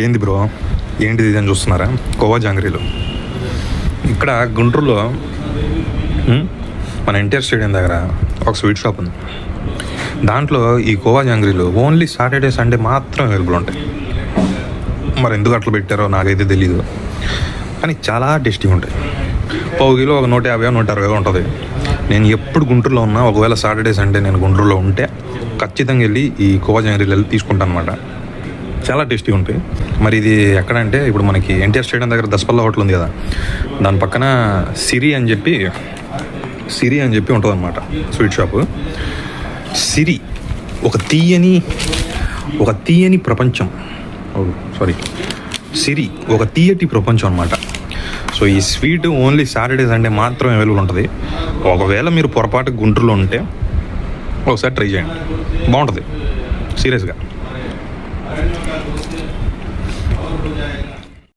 ఏంది బ్రో, ఏంటిది ఇది అని చూస్తున్నారా? కోవా జాంగ్రీలు ఇక్కడ గుంటూరులో మన ఎన్టీఆర్ స్టేడియం దగ్గర ఒక స్వీట్ షాప్ ఉంది. దాంట్లో ఈ కోవా జాంగ్రీలు ఓన్లీ సాటర్డే సండే మాత్రం అవైలబుల్ ఉంటాయి. మరి ఎందుకు అట్లా పెట్టారో నాకైతే తెలీదు, కానీ చాలా టేస్టీగా ఉంటాయి. పావు కిలో ఒక 150 160 ఉంటుంది. నేను ఎప్పుడు గుంటూరులో ఉన్నా, ఒకవేళ సాటర్డే సండే నేను గుంటూరులో ఉంటే ఖచ్చితంగా వెళ్ళి ఈ కోవా జాంగ్రీలు వెళ్ళి తీసుకుంటాను అనమాట. చాలా టేస్టీగా ఉంటాయి. మరి ఇది ఎక్కడంటే ఇప్పుడు మనకి ఎన్టీఆర్ స్టేడియం దగ్గర దసపల్లా హోటల్ ఉంది కదా, దాని పక్కన సిరి అని చెప్పి ఉంటుంది అనమాట స్వీట్ షాపు. సిరి ఒక తీయని ప్రపంచం. సిరి ఒక తీయటి ప్రపంచం అనమాట. సో ఈ స్వీట్ ఓన్లీ సాటర్డే సండే మాత్రం అవైలబుల్ ఉంటుంది. ఒకవేళ మీరు పొరపాటు గుంటూరులో ఉంటే ఒకసారి ట్రై చేయండి, బాగుంటుంది సీరియస్గా.